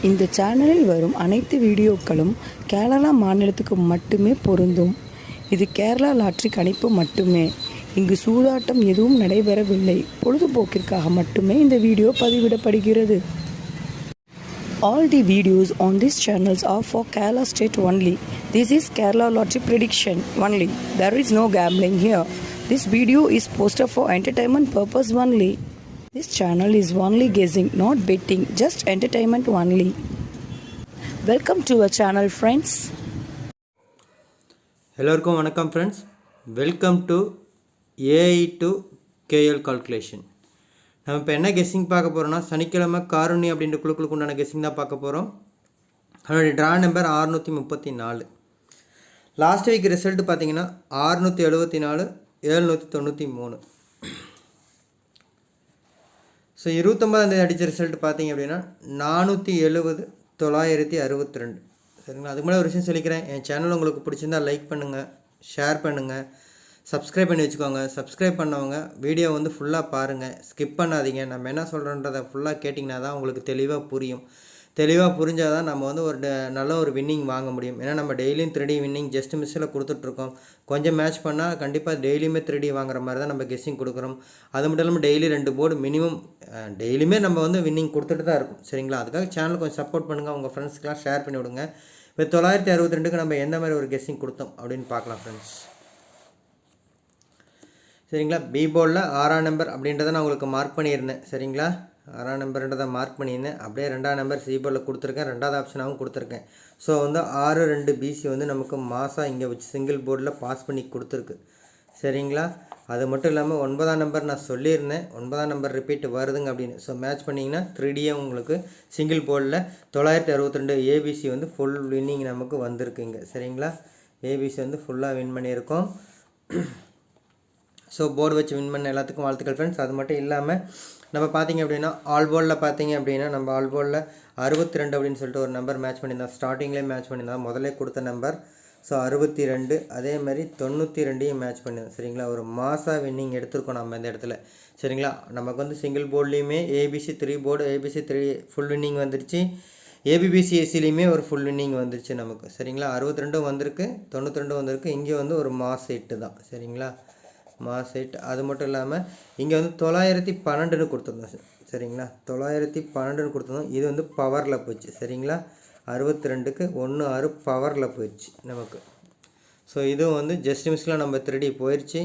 இந்த சேனலில் வரும் அனைத்து வீடியோக்களும் கேரளா மாநிலத்துக்கு மட்டுமே பொருந்தும். இது கேரளா லாட்டரி கணிப்பு மட்டுமே. இங்கு சூதாட்டம் எதுவும் நடைபெறவில்லை. பொழுதுபோக்கிற்காக மட்டுமே இந்த video பதிவிடப்படுகிறது. All the videos on these channels are for Kerala state only. This is Kerala lottery prediction only. There is no gambling here. This video is posted for entertainment purpose only. This channel is only guessing, not betting, just entertainment only. Welcome to our channel, friends. எல்லோருக்கும் வணக்கம் friends. Welcome to AI to KL calculation. நம்ம இப்போ என்ன guessing பார்க்க போகிறோம்னா, சனிக்கிழமை காருண்யம் அப்படின்ற குழுக்களுக்கு உண்டான கெஸ்ஸிங் தான் பார்க்க போகிறோம். அதனுடைய draw number 634. Last week result பார்த்தீங்கன்னா 674, 793. ஸோ 29ஆம் தேதி அடித்த ரிசல்ட் பார்த்தீங்க அப்படின்னா 470, 962. சரிங்களா? அதுக்கு மேலே ஒரு விஷயம் சொல்லிக்கிறேன். என் சேனல் உங்களுக்கு பிடிச்சிருந்தால் லைக் பண்ணுங்கள், ஷேர் பண்ணுங்கள், சப்ஸ்கிரைப் பண்ணி வச்சுக்கோங்க. சப்ஸ்கிரைப் பண்ணவங்க வீடியோ வந்து ஃபுல்லாக பாருங்கள், ஸ்கிப் பண்ணாதீங்க. நம்ம என்ன சொல்கிறோன்றதை ஃபுல்லாக கேட்டிங்கன்னா தான் உங்களுக்கு தெளிவாக புரியும். தெளிவாக புரிஞ்சால் தான் நம்ம வந்து ஒரு நல்ல ஒரு வின்னிங் வாங்க முடியும். ஏன்னா நம்ம டெய்லியும் 3D வின்னிங் ஜஸ்ட் மிஸ்ஸில் கொடுத்துட்ருக்கோம். கொஞ்சம் மேட்ச் பண்ணால் கண்டிப்பாக டெய்லியுமே 3D வாங்குற மாதிரி தான் நம்ம கெஸ்ஸிங் கொடுக்குறோம். அது மட்டும் இல்லாமல் டெய்லி 2 போர்டு மினிமம் டெய்லியுமே நம்ம வந்து வின்னிங் கொடுத்துட்டு தான் இருக்கும். சரிங்களா? அதுக்காக சேனல் கொஞ்சம் சப்போர்ட் பண்ணுங்கள், உங்கள் ஃப்ரெண்ட்ஸ்க்கெலாம் ஷேர் பண்ணி விடுங்க. இப்போ 962க்கு நம்ம எந்த மாதிரி ஒரு கெஸ்ஸிங் கொடுத்தோம் அப்படின்னு பார்க்கலாம் ஃப்ரெண்ட்ஸ். சரிங்களா? பி போர்டில் 6ஆம் நம்பர் அப்படின்றத நான் உங்களுக்கு மார்க் பண்ணியிருந்தேன். சரிங்களா? 6ஆம் நம்பர்ன்றதை மார்க் பண்ணியிருந்தேன். அப்படியே 2ஆம் நம்பர் சி போர்டில் கொடுத்துருக்கேன், 2வது ஆப்ஷனாகவும் கொடுத்துருக்கேன். ஸோ வந்து 6-2 பிசி வந்து நமக்கு மாதம் இங்கே வச்சு சிங்கிள் போர்டில் பாஸ் பண்ணி கொடுத்துருக்கு. சரிங்களா? அது மட்டும் இல்லாமல் 9ஆம் நம்பர் நான் சொல்லியிருந்தேன், 9ஆம் நம்பர் ரிப்பீட் வருதுங்க அப்படின்னு. ஸோ மேட்ச் பண்ணிங்கன்னா 3Dயே உங்களுக்கு சிங்கிள் போர்டில் 962 ஏபிசி வந்து ஃபுல் வின்னிங் நமக்கு வந்திருக்கு இங்கே. சரிங்களா? ஏபிசி வந்து ஃபுல்லாக வின் பண்ணியிருக்கோம். ஸோ போர்டு வச்சு வின் பண்ண எல்லாத்துக்கும் வாழ்த்துக்கள் ஃப்ரெண்ட்ஸ். அது மட்டும் இல்லாமல் நம்ம பார்த்திங்க அப்படின்னா ஆல் போர்டில் பார்த்திங்க அப்படின்னா நம்ம ஆல் போர்டில் 62 அப்படின்னு சொல்லிட்டு ஒரு நம்பர் மேட்ச் பண்ணியிருந்தோம். ஸ்டார்டிங்லேயே மேட்ச் பண்ணியிருந்தோம், முதல்ல கொடுத்த நம்பர். ஸோ 62 அதே மாதிரி 92ஐயும் மேட்ச் பண்ணியிருந்தோம். சரிங்களா? ஒரு மாதம் வின்னிங் எடுத்துருக்கோம் நம்ம இந்த இடத்துல. சரிங்களா? நமக்கு வந்து சிங்கிள் போர்ட்லேயுமே ABC 3 board, ABC 3 full winning வந்துருச்சு. ஏபிபிசிஎஸ்சிலையுமே ஒரு ஃபுல் வின்னிங் வந்துருச்சு நமக்கு. சரிங்களா? 62 வந்திருக்கு, 92 வந்திருக்கு. இங்கே வந்து ஒரு மாஸ் 8 தான். சரிங்களா? மாஸ் 8. அது மட்டும் இல்லாமல் இங்கே வந்து 912 கொடுத்துருந்தோம். சரிங்களா? 912 கொடுத்துருந்தோம். இது வந்து பவரில் போச்சு. சரிங்களா? 62க்கு 16 பவரில் போயிடுச்சு நமக்கு. ஸோ இதுவும் வந்து ஜஸ்ட் மிஸ்ஸில் நம்ம 3D போயிடுச்சு.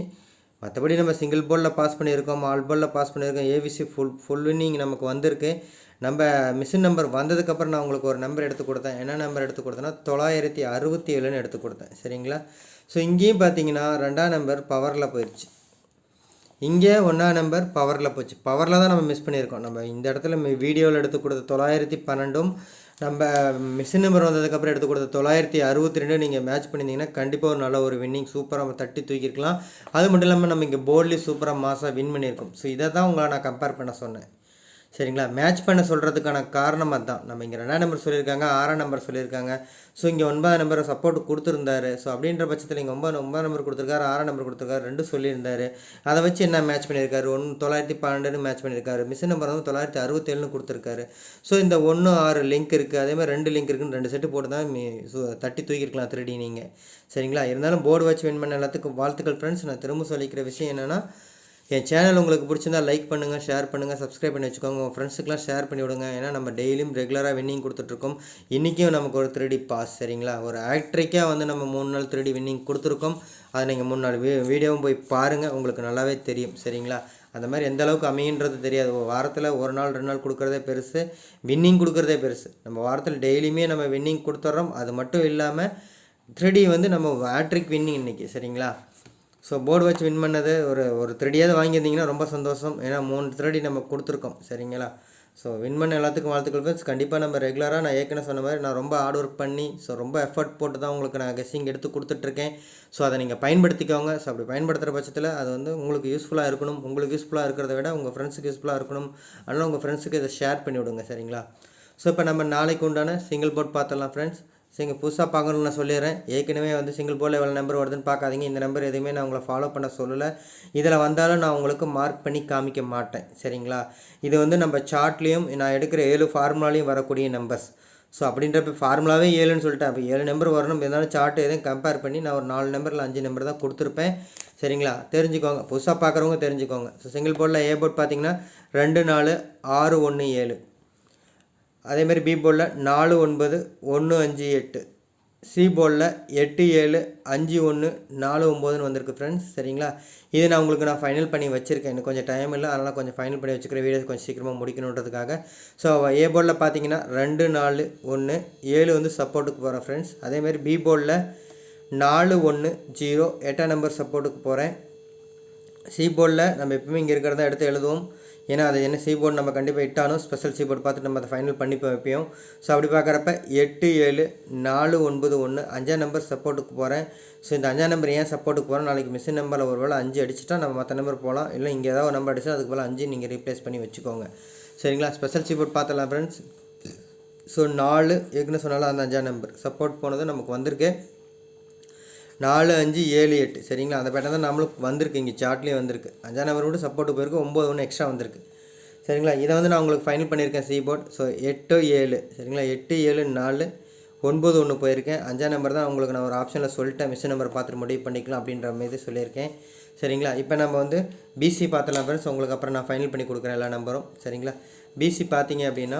மற்றபடி நம்ம சிங்கிள் போர்டில் பாஸ் பண்ணியிருக்கோம், ஆல் போர்டில் பாஸ் பண்ணியிருக்கோம். ஏபிசி ஃபுல் வின்னிங் நமக்கு வந்திருக்கு. நம்ம மிஷின் நம்பர் வந்ததுக்கப்புறம் நான் உங்களுக்கு ஒரு நம்பர் எடுத்து கொடுத்தேன். என்ன நம்பர் எடுத்து கொடுத்தேன்னா 967ன்னு எடுத்து கொடுத்தேன். சரிங்களா? ஸோ இங்கேயும் பார்த்தீங்கன்னா 2ஆம் நம்பர் பவரில் போயிடுச்சு. இங்கே 1ஆம் நம்பர் பவரில் போச்சு. பவரில் தான் நம்ம மிஸ் பண்ணியிருக்கோம். நம்ம இந்த இடத்துல வீடியோவில் எடுத்து கொடுத்த 912ம் நம்ம மிஷின் நம்பர் வந்ததுக்கப்புறம் எடுத்து கொடுத்த 962 நீங்கள் மேட்ச் பண்ணியிருந்தீங்கன்னா கண்டிப்பாக ஒரு நல்ல ஒரு வின்னிங் சூப்பராக நம்ம தட்டி தூக்கியிருக்கலாம். அது மட்டும் இல்லாமல் நம்ம இங்கே போர்ட்லேயும் சூப்பராக மாசாக வின் பண்ணியிருக்கோம். ஸோ இதை தான் உங்களை நான் கம்பேர் பண்ண சொன்னேன். சரிங்களா? மேட்ச் பண்ண சொல்கிறதுக்கான காரணம் அதுதான். நம்ம இங்கே 2ஆம் நம்பர் சொல்லியிருக்காங்க, 6ஆம் நம்பர் சொல்லியிருக்காங்க. ஸோ இங்கே 9ஆம் நம்பர் சப்போர்ட் கொடுத்துருந்தாரு. ஸோ அப்படின்ற பட்சத்தில் இங்கே 9ஆம் நம்பர் கொடுத்துருக்காரு, 6ஆம் நம்பர் கொடுத்துருக்காரு, 2 சொல்லியிருந்தாரு. அதை வச்சு என்ன மேட்ச் பண்ணியிருக்காரு? 912 மேட்ச் பண்ணியிருக்காரு. மிஷின் நம்பர் வந்து 967ன்னு கொடுத்துருக்காரு. ஸோ இந்த 1, 6 லிங்க் இருக்குது, அதே மாதிரி 2 லிங்க் இருக்குன்னு 2 செட்டு போட்டு தான் தட்டி தூக்கிருக்கலாம் 3D நீங்கள். சரிங்களா? இருந்தாலும் போர்டு வச்சு வின் பண்ண எல்லாத்துக்கும் வாழ்த்துக்கள் ஃப்ரெண்ட்ஸ். நான் திரும்ப சொல்லிக்கிற விஷயம் என்னென்னா, என் சேனல் உங்களுக்கு பிடிச்சிருந்தால் லைக் பண்ணுங்கள், ஷேர் பண்ணுங்கள், சப்ஸ்கிரைப் பண்ணி வச்சுக்கோங்க. உங்கள் ஃப்ரெண்ட்ஸுக்கெலாம் ஷேர் பண்ணி விடுங்க. ஏன்னா நம்ம டெய்லியும் ரெகுலராக வின்னிங் கொடுத்துட்ருக்கோம். இன்றைக்கும் நமக்கு ஒரு 3D பாஸ். சரிங்களா? ஒரு ஆக்ட்ரிக்காக வந்து நம்ம 3 நாள் 3D வின்னிங் கொடுத்துருக்கோம். அதை நீங்கள் 3 நாள் வீடியோவும் போய் பாருங்கள், உங்களுக்கு நல்லாவே தெரியும். சரிங்களா? அந்த மாதிரி எந்த அளவுக்கு அமையின்றது தெரியாது. வாரத்தில் 1 நாள் 2 நாள் கொடுக்குறதே பெருசு, வின்னிங் கொடுக்குறதே பெருசு. நம்ம வாரத்தில் டெய்லியுமே நம்ம வின்னிங் கொடுத்துட்றோம். அது மட்டும் இல்லாமல் 3D வந்து நம்ம ஆக்ட்ரிக் வின்னிங் இன்றைக்கி. சரிங்களா? ஸோ போர்டு வச்சு வின் பண்ணது ஒரு 3Dயாவது வாங்கியிருந்தீங்கன்னா ரொம்ப சந்தோஷம். ஏன்னா 3 3D நம்ம கொடுத்துருக்கோம். சரிங்களா? ஸோ வின் பண்ண எல்லாத்துக்கும் வாழ்த்துக்கள் ஃப்ரெண்ட்ஸ். கண்டிப்பாக நம்ம ரெகுலராக நான் ஏற்கனவே சொன்ன மாதிரி நான் ரொம்ப ஹார்ட் ஒர்க் பண்ணி ரொம்ப எஃபர்ட் போட்டு தான் உங்களுக்கு நான் கெஸ்ஸிங் எடுத்து கொடுத்துட்ருக்கேன். ஸோ அதை நீங்கள் பயன்படுத்திக்கோங்க. ஸோ அப்படி பயன்படுத்துகிற பட்சத்தில் அது வந்து உங்களுக்கு யூஸ்ஃபுல்லாக இருக்கணும். உங்களுக்கு யூஸ்ஃபுல்லாக இருக்கிறத விட உங்கள் ஃப்ரெண்ட்ஸுக்கு யூஸ்ஃபுல்லாக இருக்கணும். அதனால் உங்கள் ஃப்ரெண்ட்ஸுக்கு இதை ஷேர் பண்ணி விடுங்க. சரிங்களா? ஸோ இப்போ நம்ம நாளைக்கு உண்டான சிங்கிள் போர்ட் பார்த்துடலாம் ஃப்ரெண்ட்ஸ். சரிங்க, புதுசாக பார்க்கணுன்னு நான் சொல்லிடுறேன். ஏற்கனவே வந்து சிங்கிள் போர்டில் எவ்வளோ நம்பர் வருதுன்னு பார்க்காதீங்க. இந்த நம்பர் எதுவுமே நான் உங்களை ஃபாலோ பண்ண சொல்லலை. இதில் வந்தாலும் நான் உங்களுக்கு மார்க் பண்ணி காமிக்க மாட்டேன். சரிங்களா? இது வந்து நம்ம சார்ட்லேயும் நான் எடுக்கிற 7 ஃபார்முலாலையும் வரக்கூடிய நம்பர்ஸ். ஸோ அப்படின்றப்ப ஃபார்முலாவே 7ன்னு சொல்லிட்டேன். அப்போ 7 நம்பர் வரணும் இருந்தாலும் சார்ட் எதையும் கம்பேர் பண்ணி நான் ஒரு 4 நம்பரில் 5 நம்பர் தான் கொடுத்துருப்பேன். சரிங்களா, தெரிஞ்சுக்கோங்க, புதுசாக பார்க்குறவங்க தெரிஞ்சுக்கோங்க. ஸோ சிங்கிள் போர்டில் ஏ போர்ட் பார்த்தீங்கன்னா 2 4 6 1 7, அதேமாதிரி பி போர்டில் 4 9 1 5 8, சி போர்டில் 8 7 5 1 4 9ன்னு வந்திருக்கு ஃப்ரெண்ட்ஸ். சரிங்களா, இது நான் உங்களுக்கு ஃபைனல் பண்ணி வச்சுருக்கேன். எனக்கு கொஞ்சம் டைம் இல்லை, அதனால் கொஞ்சம் ஃபைனல் பண்ணி வச்சுக்கிறேன், வீடியோ கொஞ்சம் சீக்கிரமாக முடிக்கணுன்றதுக்காக. ஸோ ஏ போர்டில் பார்த்தீங்கன்னா 2 4 1 7 வந்து சப்போர்ட்டுக்கு போகிறேன் ஃப்ரெண்ட்ஸ். அதேமாதிரி பி போர்டில் 4 1 0 8ஆம் நம்பர் சப்போர்ட்டுக்கு போகிறேன். சி போர்டில் நம்ம எப்பவுமே இங்கே இருக்கிறத எடுத்து எழுதுவோம், ஏன்னா அது என்ன சி போர்டு நம்ம கண்டிப்பாக இட்டாலும் ஸ்பெஷல் சி போர்டு பார்த்துட்டு நம்ம அதை ஃபைனல் பண்ணி வைப்போம். ஸோ அப்படி பார்க்குறப்ப 8 7 4 9 1 5ஆம் நம்பர் சப்போர்ட்டுக்கு போகிறேன். ஸோ இந்த 5ஆம் நம்பர் ஏன் சப்போர்ட்டுக்கு போகிறேன், நாளைக்கு மிஷின் நம்பரில் ஒரு வேளை 5 அடிச்சுட்டா நம்ம மற்ற நம்பர் போகலாம், இல்லை இங்கே ஏதாவது ஒரு நம்பர் அடிச்சா அதுக்கு போல் 5 நீங்கள் ரீப்ளேஸ் பண்ணி வச்சுக்கோங்க. சரிங்களா, ஸ்பெஷல் சி போர்டு பார்த்துலாம் ஃப்ரெண்ட்ஸ். ஸோ 4 ஏற்கனவே சொன்னாலும் அந்த 5ஆம் நம்பர் சப்போர்ட் போனது நமக்கு வந்திருக்கு. 4 5 7 8. சரிங்களா, அந்த பேட்டர் தான் நம்மளுக்கு வந்திருக்கு, இங்கே சார்ட்லேயே வந்திருக்கு. 5ஆம் நம்பர் கூட சப்போர்ட்டு போயிருக்கு, 9 1 எக்ஸ்ட்ரா வந்திருக்கு. சரிங்களா, இதை வந்து நான் உங்களுக்கு ஃபைனல் பண்ணியிருக்கேன் சி போர்ட். ஸோ 8 7. சரிங்களா, 8 7 4 9 1 போயிருக்கேன். 5ஆம் நம்பர் தான் உங்களுக்கு நான் ஒரு ஆப்ஷனில் சொல்லிட்டேன், மிஷின் நம்பர் பார்த்துட்டு முடிவு பண்ணிக்கலாம் அப்படின்ற மாதிரி சொல்லியிருக்கேன். சரிங்களா, இப்போ நம்ம வந்து பிசி பார்த்துலாம் ஃப்ரெண்ட்ஸ், உங்களுக்கு அப்புறம் நான் ஃபைனல் பண்ணி கொடுக்குறேன் எல்லா நம்பரும். சரிங்களா, பிசி பார்த்தீங்க அப்படின்னா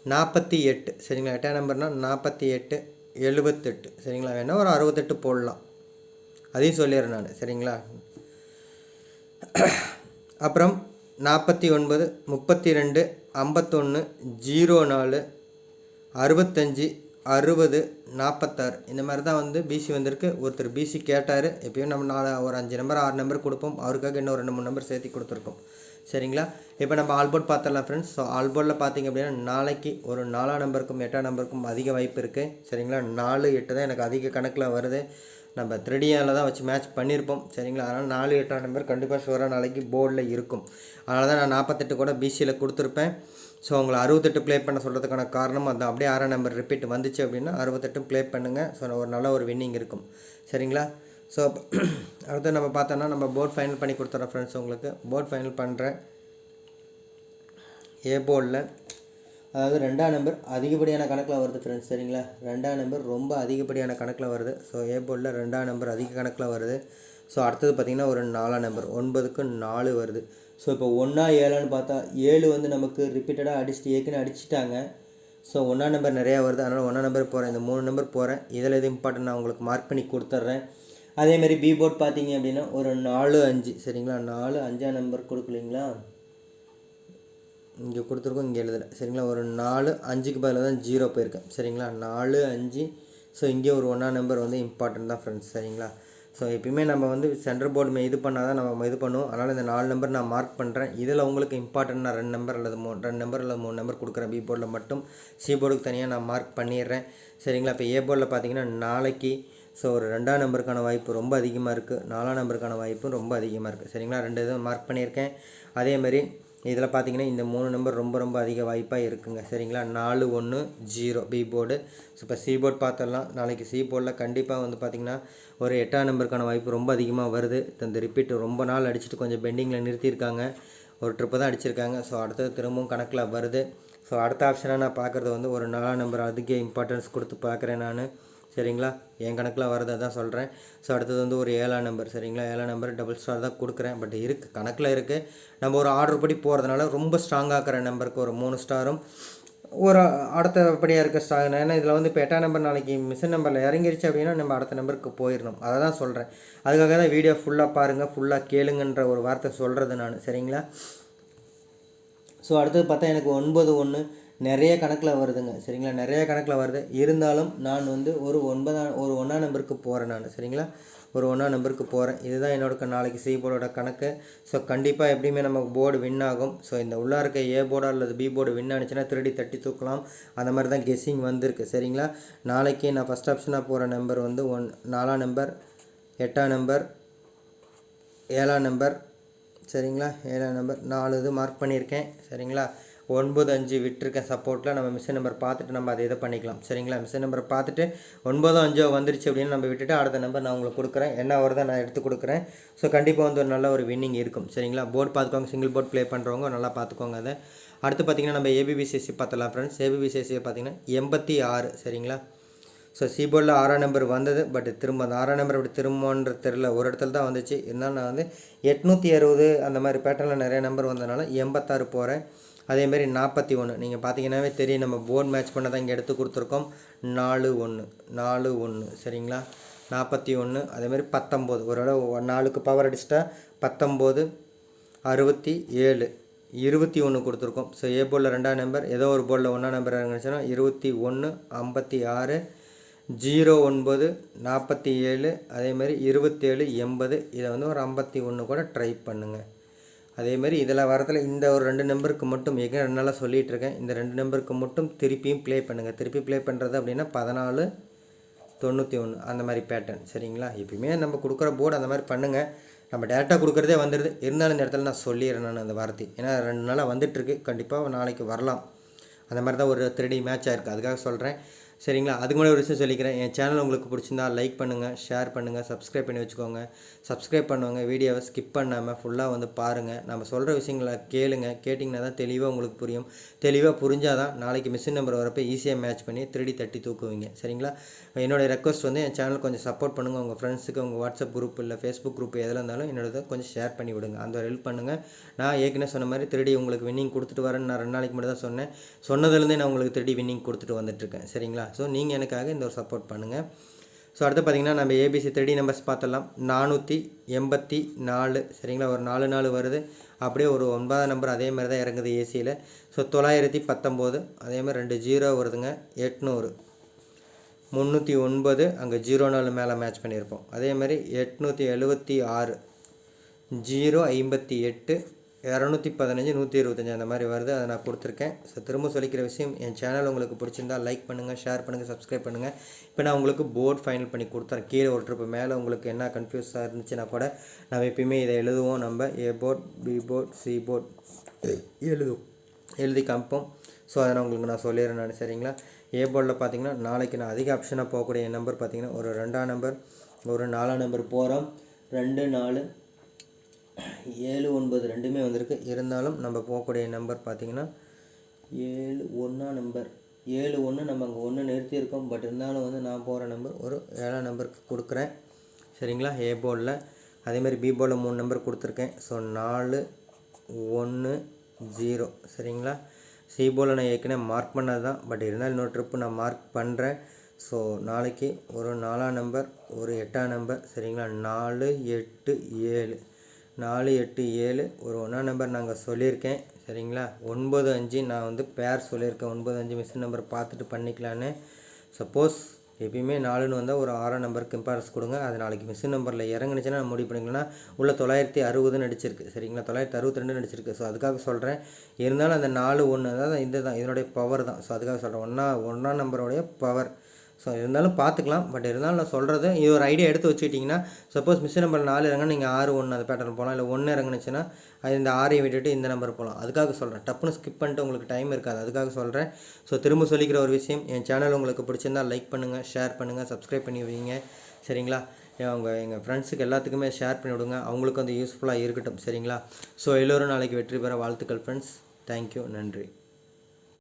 48. சரிங்களா, 8ஆம் நம்பர்னால் 48 78. சரிங்களா, வேணால் ஒரு 68 போடலாம், அதையும் சொல்லிடுறேன் நான். சரிங்களா, அப்புறம் 49 32 51 04 65 60 46 இந்த மாதிரி தான் வந்து பிசி வந்திருக்கு. ஒருத்தர் பிசி கேட்டார், எப்பயும் நம்ம ஒரு 5 நம்பர் 6 நம்பர் கொடுப்போம், அவருக்காக இன்னும் 2 3 நம்பர் சேர்த்து கொடுத்துருக்கோம். சரிங்களா, இப்போ நம்ம ஆல்போர்ட் பார்த்துடலாம் ஃப்ரெண்ட்ஸ். ஸோ ஆல்போர்டில் பார்த்தீங்க அப்படின்னா நாளைக்கு ஒரு 4ஆம் நம்பருக்கும் 8ஆம் நம்பருக்கும் அதிக வாய்ப்பு இருக்குது. சரிங்களா, 4 8 தான் எனக்கு அதிக கணக்கில் வருது. நம்ம 3Dயால் தான் வச்சு மேட்ச் பண்ணியிருப்போம். சரிங்களா, அதனால் 4 8ஆம் நம்பர் கண்டிப்பாக ஷுவராக நாளைக்கு போர்டில் இருக்கும். அதனால தான் நான் 48 கூட பிசியில் கொடுத்துருப்பேன். ஸோ உங்களை 68 ப்ளே பண்ண சொல்கிறதுக்கான காரணம் அதுதான். அப்படியே 6ஆம் நம்பர் ரிப்பீட் வந்துச்சு அப்படின்னா 68 ப்ளே பண்ணுங்கள். ஸோ ஒரு நல்ல ஒரு வின்னிங் இருக்கும். சரிங்களா, ஸோ அடுத்து நம்ம பார்த்தோன்னா நம்ம போர்ட் ஃபைனல் பண்ணி கொடுத்துட்றோம் ஃப்ரெண்ட்ஸ். உங்களுக்கு போர்ட் ஃபைனல் பண்ணுறேன். ஏ போர்டில் அதாவது 2ஆம் நம்பர் அதிகப்படியான கணக்கில் வருது ஃப்ரெண்ட்ஸ். சரிங்களா, 2ஆம் நம்பர் ரொம்ப அதிகப்படியான கணக்கில் வருது. ஸோ ஏ போர்டில் 2ஆம் நம்பர் அதிக கணக்கில் வருது. ஸோ அடுத்தது பார்த்திங்கன்னா ஒரு 4ஆம் நம்பர் 9க்கு 4 வருது. ஸோ இப்போ 1 7ன்னு பார்த்தா 7 வந்து நமக்கு ரிப்பீட்டடாக அடிச்சுட்டு ஏற்கனவே அடிச்சிட்டாங்க. ஸோ 1ஆம் நம்பர் நிறையா வருது, அதனால் 1ஆம் நம்பர் போகிறேன், இந்த 3 நம்பர் போகிறேன். இதில் எது இம்பார்ட்டன்ட் நான் உங்களுக்கு மார்க் பண்ணி கொடுத்துட்றேன். அதேமாதிரி பி போர்ட் பார்த்தீங்க அப்படின்னா ஒரு 4 5. சரிங்களா, 4 5ஆம் நம்பர் கொடுக்கலிங்களா, இங்கே கொடுத்துருக்கோம், இங்கே எழுதலை. சரிங்களா, ஒரு 4 5க்கு பதிலாக தான் 0 போயிருக்கேன். சரிங்களா, 4 5. ஸோ இங்கே ஒரு 1ஆம் நம்பர் வந்து இம்பார்ட்டன்ட் தான் ஃப்ரெண்ட்ஸ். சரிங்களா, ஸோ எப்பயுமே நம்ம வந்து சென்டர் போர்டு இது பண்ணால் தான் நம்ம இது பண்ணுவோம். அதனால் இந்த 4 நம்பர் நான் மார்க் பண்ணுறேன். இதில் உங்களுக்கு இம்பார்ட்டன்ட் நான் 2 நம்பர் அல்லது 2 நம்பர் அல்லது 3 நம்பர் கொடுக்குறேன். பி போர்டில் மட்டும், சி போர்டுக்கு தனியாக நான் மார்க் பண்ணிடுறேன். சரிங்களா, இப்போ ஏ போர்டில் பார்த்தீங்கன்னா நாளைக்கு ஸோ ஒரு 2ஆம் நம்பருக்கான வாய்ப்பு ரொம்ப அதிகமாக இருக்குது, 4ஆம் நம்பருக்கான வாய்ப்பும் ரொம்ப அதிகமாக இருக்குது. சரிங்களா, 2 இதுவும் மார்க் பண்ணியிருக்கேன். அதேமாதிரி இதில் பார்த்தீங்கன்னா இந்த 3 நம்பர் ரொம்ப ரொம்ப அதிக வாய்ப்பாக இருக்குங்க. சரிங்களா, 4 1 0 பி போர்டு. ஸோ இப்போ சி போர்டு பார்த்துடலாம். நாளைக்கு சி போர்டில் கண்டிப்பாக வந்து பார்த்திங்கன்னா ஒரு 8ஆம் நம்பருக்கான வாய்ப்பு ரொம்ப அதிகமாக வருது. இந்த ரிப்பீட் ரொம்ப நாள் அடிச்சுட்டு கொஞ்சம் பெண்டிங்கில் நிறுத்தியிருக்காங்க, ஒரு ட்ரிப்பு தான் அடிச்சிருக்காங்க. ஸோ அடுத்தது திரும்பவும் கணக்கில் வருது. ஸோ அடுத்த ஆப்ஷனாக நான் பார்க்குறது வந்து ஒரு 4ஆம் நம்பர் அதிக இம்பார்ட்டன்ஸ் கொடுத்து பார்க்குறேன் நான். சரிங்களா, என் கணக்கில் வரதை தான் சொல்கிறேன். ஸோ அடுத்தது வந்து ஒரு 7ஆம் நம்பர். சரிங்களா, 7ஆம் நம்பர் டபுள் ஸ்டார் தான் கொடுக்குறேன், பட் இருக்குது கணக்கில் இருக்குது. நம்ம ஒரு ஆர்டர் படி போகிறதுனால ரொம்ப ஸ்ட்ராங்காகிற நம்பருக்கு ஒரு 3 ஸ்டாரும் ஒரு அடுத்தபடியாக இருக்க ஸ்டார். ஏன்னா இதில் வந்து இப்போ 8ஆம் நம்பர் நாளைக்கு மிஷின் நம்பரில் இறங்கிருச்சு அப்படின்னா நம்ம அடுத்த நம்பருக்கு போயிடணும், அதை தான் சொல்கிறேன். அதுக்காக தான் வீடியோ ஃபுல்லாக பாருங்கள், ஃபுல்லாக கேளுங்கன்ற ஒரு வார்த்தை சொல்கிறது நான். சரிங்களா, ஸோ அடுத்தது பார்த்தா எனக்கு 9 1 நிறைய கணக்கில் வருதுங்க. சரிங்களா, நிறைய கணக்கில் வருது. இருந்தாலும் நான் வந்து ஒரு 1ஆம் நம்பருக்கு போகிறேன் நான். சரிங்களா, ஒரு 1ஆம் நம்பருக்கு போகிறேன். இதுதான் என்னோட நாளைக்கு சி போர்டோட கணக்கு. ஸோ கண்டிப்பாக எப்படியுமே நமக்கு போர்டு வின் ஆகும். ஸோ இந்த உள்ளே இருக்க ஏ போர்டோ அல்லது பி போர்டு வின் ஆனிச்சுன்னா 3D தட்டி தூக்கலாம், அந்த மாதிரி தான் கெஸ்ஸிங் வந்திருக்கு. சரிங்களா, நாளைக்கு நான் ஃபஸ்ட் ஆப்ஷனாக போகிற நம்பர் வந்து 4ஆம் நம்பர் 8ஆம் நம்பர் 7ஆம் நம்பர். சரிங்களா, 7ஆம் நம்பர் 4 இது மார்க் பண்ணியிருக்கேன். சரிங்களா, 95 விட்டுருக்கேன் சப்போர்ட்டில். நம்ம மிஷின் நம்பர் பார்த்துட்டு நம்ம அதை இதை பண்ணிக்கலாம். சரிங்களா, மிஷின் நம்பர் பார்த்துட்டு 95 வந்துருச்சு அப்படின்னு நம்ம விட்டுட்டு அடுத்த நம்பர் நான் உங்களுக்கு கொடுக்குறேன். என்ன வருதோ நான் எடுத்து கொடுக்குறேன். ஸோ கண்டிப்பாக வந்து ஒரு நல்ல ஒரு வின்னிங் இருக்கும். சரிங்களா, போர்டு பார்த்துக்கோங்க, சிங்கிள் போர்ட் ப்ளே பண்ணுறவங்க நல்லா பார்த்துக்கோங்க. அதை அடுத்து பார்த்திங்கன்னா நம்ம ஏபிபிசிஎஸ்சி பார்த்தலாம் ஃப்ரெண்ட்ஸ். ஏபிபிசிஎஸ்சியை பார்த்திங்கன்னா 86. சரிங்களா, ஸோ சி போர்டில் 6ஆம் நம்பர் வந்தது. பட் திரும்ப அந்த 6ஆம் நம்பர் அப்படி திரும்பன்ற தெரில, ஒரு இடத்துல தான் வந்துச்சு. இருந்தாலும் நான் வந்து 860 அந்த மாதிரி பேட்டர்னில் நிறைய நம்பர் வந்ததுனால 86 போகிறேன். அதேமாரி 41 நீங்கள் பார்த்தீங்கன்னாவே தெரியும், நம்ம போர்டு மேட்ச் பண்ண தான் இங்கே எடுத்து கொடுத்துருக்கோம். 41. சரிங்களா, 41. அதேமாதிரி 19 ஒரு இடம் 4க்கு பவர் அடிச்சிட்டா 19, 67, 21 கொடுத்துருக்கோம். ஸோ ஏ போர்டில் 2ஆம் நம்பர், ஏதோ ஒரு போர்டில் 1ஆம் நம்பர் இருந்துச்சுன்னா 21, 56, 09, 47, அதேமாதிரி 27, 80. இதை வந்து ஒரு 51 கூட ட்ரை பண்ணுங்கள். அதேமாதிரி இதில் வரதில் இந்த ஒரு 2 நம்பருக்கு மட்டும் 2 நாளாக சொல்லிகிட்டு இருக்கேன். இந்த 2 நம்பருக்கு மட்டும் திருப்பியும் ப்ளே பண்ணுங்கள். திருப்பி ப்ளே பண்ணுறது அப்படின்னா 14, 91 அந்த மாதிரி பேட்டர்ன். சரிங்களா, எப்பயுமே நம்ம கொடுக்குற போர்டு அந்த மாதிரி பண்ணுங்கள். நம்ம டேரெக்டாக கொடுக்குறதே வந்துடுது. இருந்தாலும் இந்த இடத்துல நான் சொல்லிடுறேன் நான் அந்த வார்த்தை. ஏன்னா 2 நாளாக வந்துட்டுருக்கு, கண்டிப்பாக நாளைக்கு வரலாம். அந்த மாதிரி தான் ஒரு 3D மேட்ச் ஆகிருக்கு, அதுக்காக சொல்கிறேன். சரிங்களா, அதுக்கு முன்னாடி ஒரு விஷயம் சொல்லிக்கிறேன். என் சேனல் உங்களுக்கு பிடிச்சிருந்தா லைக் பண்ணுங்கள், ஷேர் பண்ணுங்கள், சப்ஸ்கிரைப் பண்ணி வச்சுக்கோங்க. சப்ஸ்கிரைப் பண்ணுவாங்க, வீடியோவை ஸ்கிப் பண்ணாமல் ஃபுல்லாக வந்து பாருங்கள். நம்ம சொல்கிற விஷயங்களை கேளுங்க. கேட்டிங்கன்னா தான் தெளிவாக உங்களுக்கு புரியும். தெளிவாக புரிஞ்சால் தான் நாளைக்கு மிஷின் நம்பர் வரப்போ ஈஸியாக மேட்ச் பண்ணி 3D தட்டி தூக்குவீங்க. சரிங்களா, என்னோடய ரெக்வஸ்ட் வந்து என் சேனல் கொஞ்சம் சப்போர்ட் பண்ணுங்கள். உங்கள் ஃப்ரெண்ட்ஸுக்கு உங்கள் வாட்ஸ்அப் குரூப் இல்லை ஃபேஸ்புக் குரூப் எதில் இருந்தாலும் என்னோட கொஞ்சம் ஷேர் பண்ணி விடுங்க. அந்த ஒரு ஹெல்ப் பண்ணுங்கள். நான் ஏற்கனவே சொன்ன மாதிரி 3D உங்களுக்கு வின்னிங் கொடுத்துட்டு வரேன்னு நான் 2 நாளைக்கு மட்டும் தான் சொன்னேன். சொன்னதுலேருந்தே நான் உங்களுக்கு 3D வின்னிங் கொடுத்துட்டு வந்துட்டுருக்கேன். சரிங்களா, ஸோ நீங்கள் எனக்காக இந்த ஒரு சப்போர்ட் பண்ணுங்கள். ஸோ அடுத்து பார்த்திங்கன்னா நம்ம ஏபிசி 3D நம்பர்ஸ் பார்த்துடலாம். 484. சரிங்களா, ஒரு 4 வருது. அப்படியே ஒரு 9ஆம் நம்பர் அதே மாதிரி தான் இறங்குது ஏசியில். ஸோ 919. அதேமாதிரி 2 0 வருதுங்க. 800, 309. அங்கே 04 மேலே மேட்ச் பண்ணியிருப்போம். அதேமாதிரி 876, 058, 215, 125 அந்த மாதிரி வருது. அதை நான் கொடுத்துருக்கேன். ஸோ திரும்ப சொல்லிக்கிற விஷயம், என் சேனல் உங்களுக்கு பிடிச்சிருந்தா லைக் பண்ணுங்கள், ஷேர் பண்ணுங்கள், சப்ஸ்கிரைப் பண்ணுங்கள். இப்போ நான் உங்களுக்கு போர்டு ஃபைனல் பண்ணி கொடுத்துறேன். கீழே ஒரு ட்ரிப்பு மேலே உங்களுக்கு என்ன கன்ஃபியூஸாக இருந்துச்சுன்னா கூட நம்ம எப்பயுமே இதை எழுதுவோம். நம்ம A port, B port, C port எழுதி காமிப்போம். ஸோ அதை நான் உங்களுக்கு சொல்லிடுறேன். சரிங்களா, ஏ போர்டில் பார்த்தீங்கன்னா நாளைக்கு நான் அதிக ஆப்ஷனாக போகக்கூடிய நம்பர் பார்த்தீங்கன்னா ஒரு 2ஆம் நம்பர், ஒரு 4ஆம் நம்பர் போகிறோம். 2, 4, 7, 9 ரெண்டுமே வந்திருக்கு. இருந்தாலும் நம்ம போகக்கூடிய நம்பர் பார்த்திங்கன்னா 7, 1ஆம் நம்பர். 7, 1 நம்ம அங்கே 1 நிறுத்தியிருக்கோம். பட் இருந்தாலும் வந்து நான் போகிற நம்பர் ஒரு 7ஆம் நம்பருக்கு கொடுக்குறேன். சரிங்களா, ஏ போர்டில். அதேமாதிரி பி போர்டில் 3 நம்பர் கொடுத்துருக்கேன். ஸோ 4, 1, 0. சரிங்களா, சி போர்டில் நான் ஏற்கனவே மார்க் பண்ணது தான். பட் இருந்தாலும் இன்னொரு ட்ரிப்பு நான் மார்க் பண்ணுறேன். ஸோ நாளைக்கு ஒரு 4ஆம் நம்பர், ஒரு 8ஆம் நம்பர். சரிங்களா, 4, 8, 7. 4, 8, 7 ஒரு 1ஆம் நம்பர் நாங்கள் சொல்லியிருக்கேன். சரிங்களா, 9, 5 நான் வந்து பேர் சொல்லியிருக்கேன். 9, 5 மிஷின் நம்பர் பார்த்துட்டு பண்ணிக்கலான்னு. சப்போஸ் எப்பயுமே 4ன்னு வந்தால் ஒரு 6ஆம் நம்பருக்கு இம்பார்ட்டன்ஸ் கொடுங்க. அது நாளைக்கு மிஷின் நம்பரில் இறங்குனுச்சுன்னா நான் முடிவு பண்ணிக்கலாம்னா உள்ள 960 நடிச்சிருக்கு. சரிங்களா, 962 நடிச்சிருக்கு. ஸோ அதுக்காக சொல்கிறேன். இருந்தாலும் அந்த 4, 1 அதாவது இந்த தான் இதனுடைய பவர் தான். ஸோ அதுக்காக சொல்கிறேன், ஒன்றாம் நம்பருடைய பவர். ஸோ இருந்தாலும் பார்த்துக்கலாம். பட் இருந்தாலும் நான் சொல்கிறது, இது ஒரு ஐடியா எடுத்து வச்சுக்கிட்டிங்கன்னா சப்போஸ் மிஷின் நம்பர் 4 இறங்கினா நீங்கள் 6, 1 அந்த பேட்டர்ன் போகலாம். இல்லை 1 இறங்குனுச்சுன்னா அது இந்த 6ஐயும் விட்டுட்டு இந்த நம்பர் போகலாம். அதுக்காக சொல்கிறேன். டப்புன்னு ஸ்கிப் பண்ணிட்டு உங்களுக்கு டைம் இருக்காது, அதுக்காக சொல்கிறேன். ஸோ திரும்ப சொல்லிக்கிற ஒரு விஷயம், என் சேனல் உங்களுக்கு பிடிச்சிருந்தால் லைக் பண்ணுங்கள், ஷேர் பண்ணுங்கள், சப்ஸ்கிரைப் பண்ணி வைங்க. சரிங்களா, எங்கள் ஃப்ரெண்ட்ஸுக்கு எல்லாத்துக்குமே ஷேர் பண்ணி விடுங்க, அவங்களுக்கு வந்து யூஸ்ஃபுல்லாக இருக்கட்டும். சரிங்களா, ஸோ எல்லோரும் நாளைக்கு வெற்றி பெற வாழ்த்துக்கள் ஃப்ரெண்ட்ஸ். தேங்க்யூ, நன்றி.